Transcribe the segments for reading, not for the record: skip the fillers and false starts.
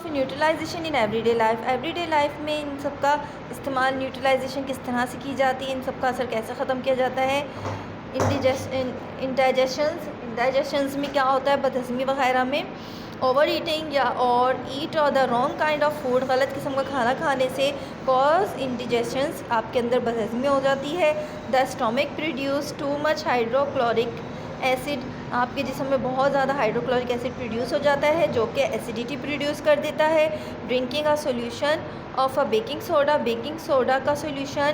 Of neutralisation in everyday life. Everyday life में इन सब का इस्तेमाल, न्यूट्रलाइजेशन किस तरह से की जाती है, इन सब का असर कैसे ख़त्म किया जाता है। इंडाइजेशंस में क्या होता है, बदहज़मी वगैरह में, ओवर ईटिंग या और ईट और the wrong kind of food, गलत किस्म का खाना खाने से कॉज इंडिजेशंस, आपके अंदर बदहज़मी हो जाती है। The stomach produce too much hydrochloric acid, आपके जिस्म में बहुत ज़्यादा हाइड्रोक्लोरिक एसिड प्रोड्यूस हो जाता है जो कि एसिडिटी प्रोड्यूस कर देता है। Drinking a solution of a baking soda, baking soda का सोल्यूशन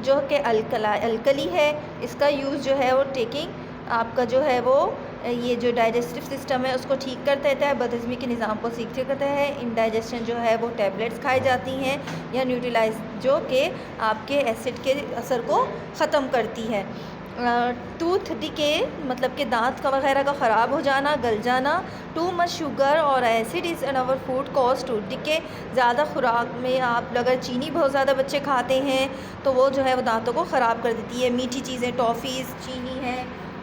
जो कि अल्कली है, इसका यूज़ जो है वो टेकिंग आपका जो है वो ये जो डाइजेस्टिव सिस्टम है उसको ठीक कर देता है, बदहज़मी के निज़ाम को ठीक करता है। इंडाइजेशन जो है वो टैबलेट्स खाई जाती हैं या न्यूट्रलाइज जो कि आपके एसिड के असर को ख़त्म करती है। टूथ डिके मतलब कि दांत का वगैरह का ख़राब हो जाना, गल जाना। टू मच शुगर और acid is in our food cause tooth decay, ज़्यादा खुराक में आप अगर चीनी बहुत ज़्यादा बच्चे खाते हैं तो वो जो है वो दांतों को ख़राब कर देती है। मीठी चीज़ें, टॉफ़ीज़, चीनी है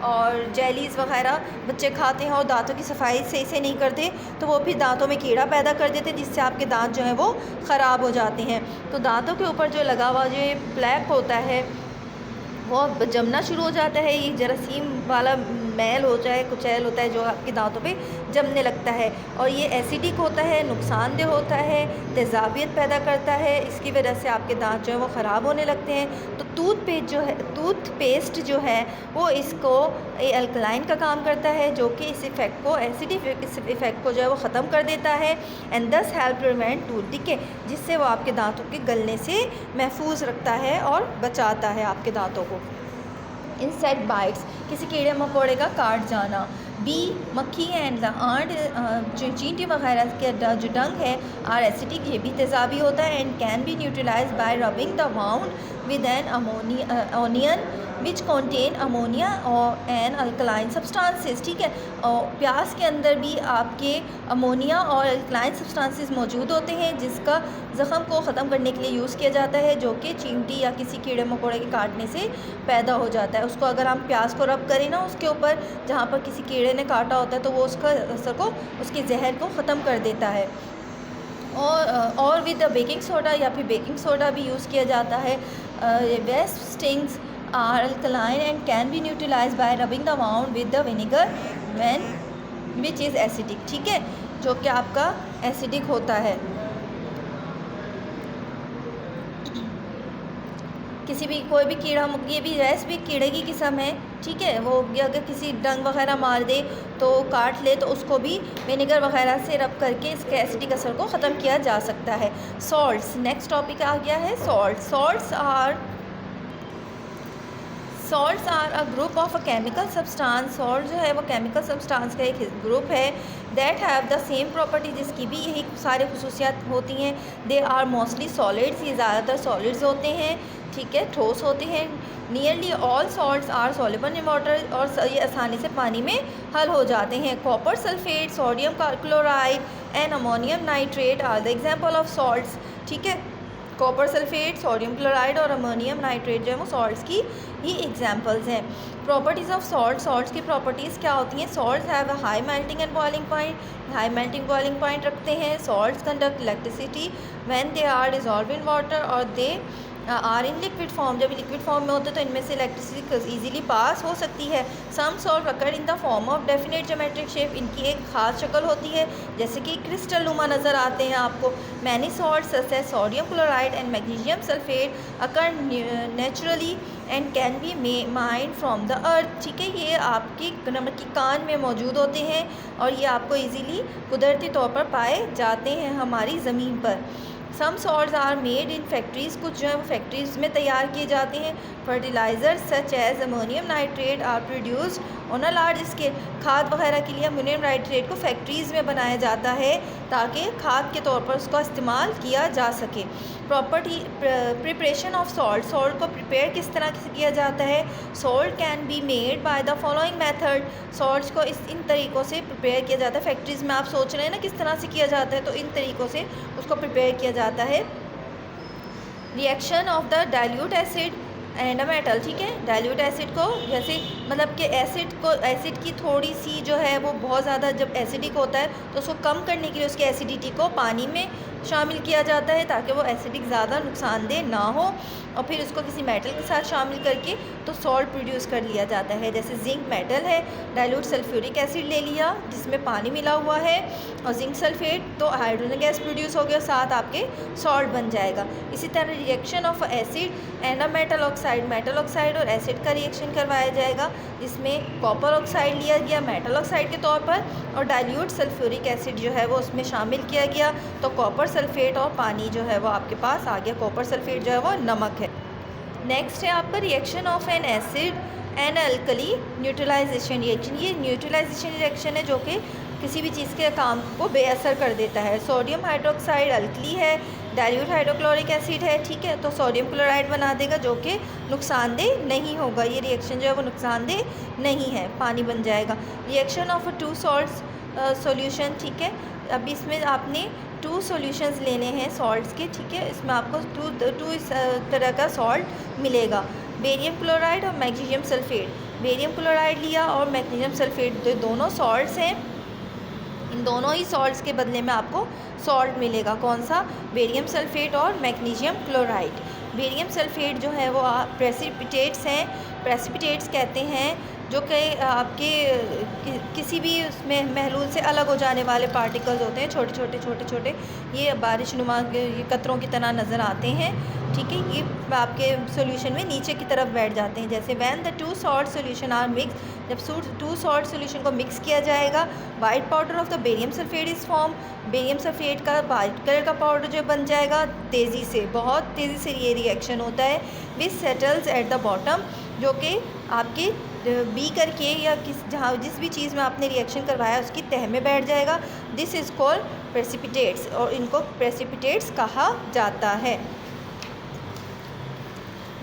और जेलीज़ वगैरह बच्चे खाते हैं और दांतों की सफाई सही से नहीं करते तो वो फिर दांतों में कीड़ा पैदा कर देते हैं जिससे आपके दांत जो है वो ख़राब हो जाते हैं। तो दांतों के ऊपर जो लगा हुआ जो प्लैक होता है वो जमना शुरू हो जाता है, ये जरासीम वाला मैल हो जाए, कुचैल होता है जो आपके दांतों पे जमने लगता है और ये एसिडिक होता है, नुकसानदेह होता है, तेज़ाबियत पैदा करता है, इसकी वजह से आपके दांत जो है वो ख़राब होने लगते हैं। तो टूथपेस्ट जो है वो इसको अल्कलाइन का काम करता है जो कि इस इफ़ेक्ट को, एसिडिक इफ़ेक्ट को जो है वो ख़त्म कर देता है। एंड दस हेल्प प्रिवेंट टूथ डिके, जिससे वो आपके दांतों के गलने से महफूज रखता है और बचाता है आपके दांतों को। इंसेक्ट बाइट्स, किसी कीड़े मकोड़े का काट जाना। बी, मक्खी एंड द आंट, जो चींटी वगैरह के जो डंग है आर एसिडिक, ये भी तेज़ाबी होता है। And can be neutralise by rubbing the wound with an ammonium which contain ammonia और एन अल्कलाइन सब्सटेंसेस। ठीक है, और प्याज के अंदर भी आपके अमोनिया और अल्कलाइन सब्सटेंसेस मौजूद होते हैं जिसका ज़ख़म को ख़त्म करने के लिए यूज़ किया जाता है जो कि चींटी या किसी कीड़े मकोड़े के काटने से पैदा हो जाता है। उसको अगर हम प्याज को रब करें ना उसके ऊपर जहाँ पर किसी कीड़े ने काटा होता है तो वो उसका असर को, उसके जहर को ख़त्म कर देता है। और विद द बेकिंग सोडा, या फिर बेकिंग सोडा भी यूज़ किया जाता है। Wasp stings are alkaline and can be neutralise by rubbing the wound with the vinegar when which is acidic. ठीक है, जो कि आपका एसिडिक होता है। किसी भी कोई भी कीड़ा, ये भी वैसे भी कीड़े की किस्म है। ठीक है, वो अगर किसी डंग वगैरह मार दे तो काट ले तो उसको भी विनेगर वगैरह से रब करके इसके एसिडिक असर को ख़त्म किया जा सकता है। सॉल्ट्स, नेक्स्ट टॉपिक आ गया है salt. Salts are a group of a chemical substance. Salt जो है वो केमिकल सब्सटेंस का एक ग्रुप है that have the same property, जिसकी भी यही सारे खुसूसियात होती हैं। दे आर मोस्टली सॉलिड्स, ये ज़्यादातर सॉलिड्स होते हैं। ठीक है, ठोस होते हैं। Nearly all salts are soluble in water, और ये आसानी से पानी में हल हो जाते हैं। Copper sulphate, sodium chloride and ammonium nitrate are the example of salts. ठीक है, कॉपर सल्फेट, सोडियम क्लोराइड और अमोनियम नाइट्रेट जो है वो सॉल्ट्स की ही एग्जांपल्स हैं। प्रॉपर्टीज़ ऑफ सॉल्ट, सॉल्ट्स की प्रॉपर्टीज़ क्या होती हैं। Salts have a high melting and boiling point, high melting boiling point रखते हैं। Salts conduct electricity when they are dissolve in water, और they are in liquid form, जब liquid form में होते हैं तो इनमें से इलेक्ट्रिसिटी ईजिली पास हो सकती है। Some salt occur in the form of definite geometric shape, इनकी एक ख़ास शक्ल होती है जैसे कि क्रिस्टल नुमा नज़र आते हैं आपको। Many salt such as sodium chloride and magnesium sulphate occur naturally and can be mined from the earth. ठीक है, ये आपकी नमक की कान में मौजूद होते हैं और ये आपको ईजीली कुदरती तौर पर पाए जाते हैं हमारी ज़मीन पर। Some salts are made in factories, कुछ जो है वो फैक्ट्रीज़ में तैयार किए जाते हैं। Fertiliser such as ammonium nitrate are produced on a large scale, खाद वगैरह के लिए अमोनियम नाइट्रेट को फैक्ट्रीज़ में बनाया जाता है ताकि खाद के तौर पर उसका इस्तेमाल किया जा सके। Property preparation of salt, salt को प्रिपेयर किस तरह से किया जाता है। Salt can be made by the following method, salts को इन तरीक़ों से प्रिपेयर किया जाता है। फैक्ट्रीज़ में आप सोच रहे हैं ना किस तरह से किया जाता है, तो इन तरीक़ों से उसको प्रिपेयर किया जाता है। Reaction of the dilute acid and a metal. ठीक है, डाइल्यूट एसिड को जैसे मतलब कि एसिड की थोड़ी सी जो है वो बहुत ज़्यादा जब एसिडिक होता है तो उसको कम करने के लिए उसकी एसिडिटी को पानी में शामिल किया जाता है ताकि वो एसिडिक ज़्यादा नुकसानदेह ना हो, और फिर उसको किसी मेटल के साथ शामिल करके तो सॉल्ट प्रोड्यूस कर लिया जाता है। जैसे जिंक मेटल है, डाइल्यूट सल्फ्यूरिक एसिड ले लिया जिसमें पानी मिला हुआ है और जिंक सल्फेट, तो हाइड्रोजन गैस प्रोड्यूस हो गया, साथ आपके सॉल्ट बन जाएगा। इसी तरह reaction of acid and a metal oxide और एसिड का रिएक्शन करवाया जाएगा जिसमें कॉपर ऑक्साइड लिया गया मेटल ऑक्साइड के तौर पर और डाइल्यूट सल्फ्यूरिक एसिड जो है वो उसमें शामिल किया गया, तो कॉपर सल्फेट और पानी जो है वो आपके पास आ गया। कॉपर सल्फेट जो है वो नमक है। नेक्स्ट है आपका reaction of an acid and alkali neutralisation reaction. ये न्यूट्रलाइजेशन रिएक्शन है जो कि किसी भी चीज़ के काम को बेअसर कर देता है। सोडियम हाइड्रोक्साइड अल्कली है, डाइल्यूट हाइड्रोक्लोरिक एसिड है, ठीक है, तो सोडियम क्लोराइड बना देगा जो कि नुकसानदेह नहीं होगा। ये रिएक्शन जो है वो नुकसानदेह नहीं है, पानी बन जाएगा। Reaction of two salts solution, ठीक है, अब इसमें आपने 2 सॉल्यूशंस लेने हैं सॉल्ट्स के, ठीक है, इसमें आपको टू इस तरह का सॉल्ट मिलेगा, बेरियम क्लोराइड और मैग्नीशियम सल्फेट। बेरियम क्लोराइड लिया और मैग्नीशियम सल्फेट, जो दोनों सॉल्ट्स हैं, इन दोनों ही सॉल्ट्स के बदले में आपको सॉल्ट मिलेगा। कौन सा? बेरियम सल्फेट और मैग्नीशियम क्लोराइड। बेरियम सल्फेट जो है वो प्रेसिपिटेट्स हैं, प्रेसिपिटेट्स कहते हैं जो कि आपके किसी भी उसमें महलूल से अलग हो जाने वाले पार्टिकल्स होते हैं, छोटे छोटे, ये बारिश नुमा ये कतरों की तरह नज़र आते हैं, ठीक है, ये आपके सॉल्यूशन में नीचे की तरफ बैठ जाते हैं। जैसे when the 2 salt solution are mix, जब 2 सॉल्ट सॉल्यूशन को मिक्स किया जाएगा, white powder of the barium sulphate is form, barium sulphate का वाइट कलर का पाउडर जो बन जाएगा तेज़ी से, बहुत तेज़ी से ये रिएक्शन होता है। विच सेटल्स एट द बॉटम, जो कि आपके बी करके या जिस भी चीज़ में आपने रिएक्शन करवाया उसकी तह में बैठ जाएगा। दिस इज़ कॉल्ड प्रेसिपिटेट्स, और इनको प्रेसिपिटेट्स कहा जाता है।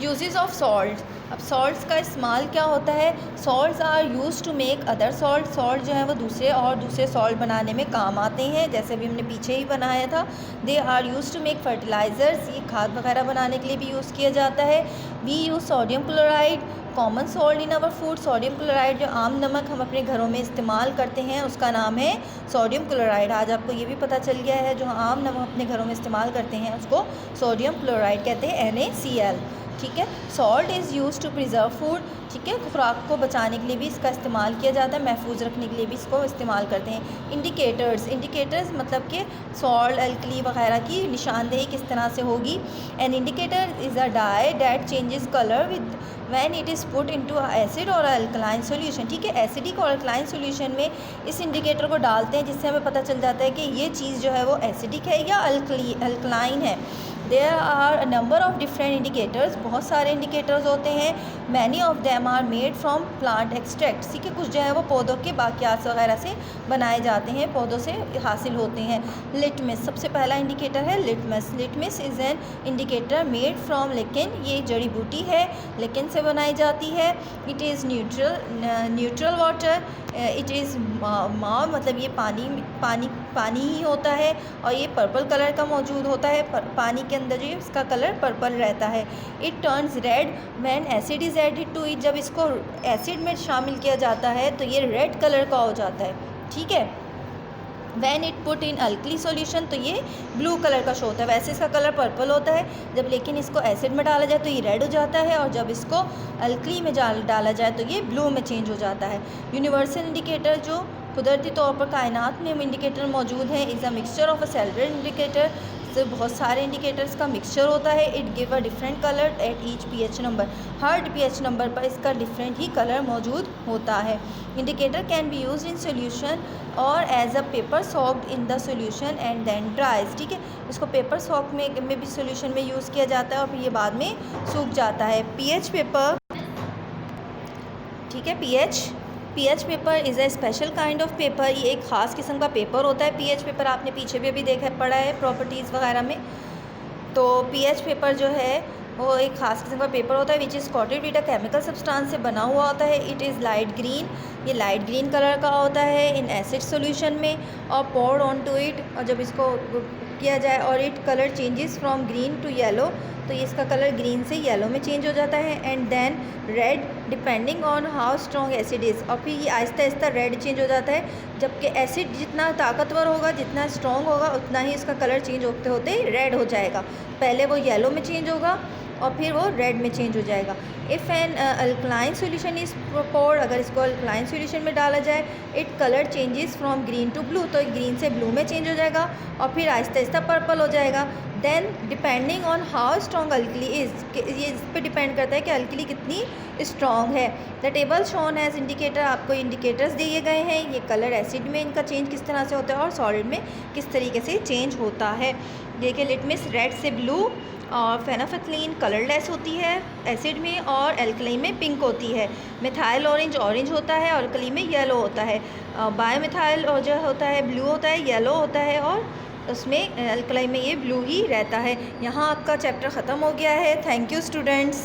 यूजेस ऑफ सॉल्ट, अब सॉल्ट्स का इस्तेमाल क्या होता है? Salts are use to make other salt, salt जो है वो दूसरे सॉल्ट बनाने में काम आते हैं, जैसे अभी हमने पीछे ही बनाया था। They are use to make fertilisers, ये खाद वगैरह बनाने के लिए भी यूज़ किया जाता है। We use sodium chloride common salt in our food, sodium chloride जो आम नमक हम अपने घरों में इस्तेमाल करते हैं उसका नाम है सोडियम क्लोराइड। आज आपको ये भी पता चल गया है, जो आम नमक अपने घरों में इस्तेमाल करते हैं उसको सोडियम क्लोराइड कहते हैं, NaCl, ठीक है। Salt is use to preserve food, ठीक है, खुराक को बचाने के लिए भी इसका इस्तेमाल किया जाता है, महफूज रखने के लिए भी इसको इस्तेमाल करते हैं। इंडिकेटर्स मतलब कि सॉल्ट अल्कली वगैरह की निशानदेही किस तरह से होगी। An indicator is a dye that changes colour with when it is put into acid और अल्कलाइन सॉल्यूशन, ठीक है, एसिडिक और अल्कलाइन सॉल्यूशन में इस इंडिकेटर को डालते हैं जिससे हमें पता चल जाता है कि ये चीज़ जो है वो एसिडिक है या अल्कलाइन है। There are a number of different indicators, बहुत सारे इंडिकेटर्स होते हैं। Many of them are made from plant extract, ठीक है, कुछ जो है वो पौधों के बाकियात वगैरह से बनाए जाते हैं, पौधों से हासिल होते हैं। लिटमस, सबसे पहला इंडिकेटर है litmus. Litmus is an indicator made from lichen, ये जड़ी बूटी है, लिकेन से बनाई जाती है। It is neutral water, it is मतलब ये पानी ही होता है और ये पर्पल कलर का मौजूद होता है, पानी के अंदर जो इसका कलर पर्पल रहता है। It turns red when acid is added to it, जब इसको एसिड में शामिल किया जाता है तो ये रेड कलर का हो जाता है, ठीक है। When it put in alkali solution, तो ये ब्लू कलर का शो होता है, वैसे इसका कलर पर्पल होता है जब, लेकिन इसको एसिड में डाला जाए तो ये रेड हो जाता है, और जब इसको अल्कली में डाला जाए तो ये ब्लू में चेंज हो जाता है। यूनिवर्सल इंडिकेटर, जो कुदरती तौर पर कायनात में इंडिकेटर मौजूद हैं, is a mixture of a several indicator, तो बहुत सारे इंडिकेटर्स का मिक्सचर होता है। It give a different colour at each pH number, हर pH नंबर पर इसका डिफरेंट ही कलर मौजूद होता है। Indicator can be use in solution और as a paper soaked in the solution and then dries, ठीक है, इसको पेपर सॉक में भी सोल्यूशन में यूज़ किया जाता है और फिर ये बाद में सूख जाता है। pH पेपर, ठीक है, pH paper is a special kind of paper, ये एक ख़ास किस्म का पेपर होता है। pH पेपर आपने पीछे भी अभी पढ़ा है प्रॉपर्टीज़ वगैरह में। तो pH पेपर जो है वो एक ख़ास किस्म का पेपर होता है which is coated with a chemical substance से बना हुआ होता है। इट इज़ लाइट ग्रीन ये लाइट ग्रीन कलर का होता है इन एसिड सॉल्यूशन में और पोर्ड ऑन टू इट, और जब इसको किया जाए और it colour changes from green to yellow, तो इसका कलर ग्रीन से येलो में चेंज हो जाता है, and then red depending on how strong acid is, और फिर ये आहिस्ता आहिस्ता रेड चेंज हो जाता है, जबकि एसिड जितना ताकतवर होगा, जितना स्ट्रॉन्ग होगा, उतना ही इसका कलर चेंज होते होते रेड हो जाएगा। पहले वो येलो में चेंज होगा और फिर वो रेड में चेंज हो जाएगा। If an alkaline solution is poured, अगर इसको अल्कलाइन सॉल्यूशन में डाला जाए, it colour changes from green to blue, तो ग्रीन से ब्लू में चेंज हो जाएगा और फिर आहिस्ता आहिस्ता पर्पल हो जाएगा। Then depending on how strong alkali is, ये इस पर डिपेंड करता है कि अल्कली कितनी स्ट्रॉन्ग है। The table shown as indicator, आपको इंडिकेटर्स दिए गए हैं, ये कलर एसिड में इनका चेंज किस तरह से होता है और सॉलिड में किस तरीके से चेंज होता है। देखिए लिटमस रेड से ब्लू, और फेनोल्फथलीन कलरलेस होती है एसिड में और एल्कली में पिंक होती है। मिथाइल ऑरेंज होता है और अल्कली में येलो होता है। बायोमिथाइल और जो होता है ब्लू होता है, येलो होता है, और उसमें अल्कली में ये ब्लू ही रहता है। यहाँ आपका चैप्टर ख़त्म हो गया है। Thank you students.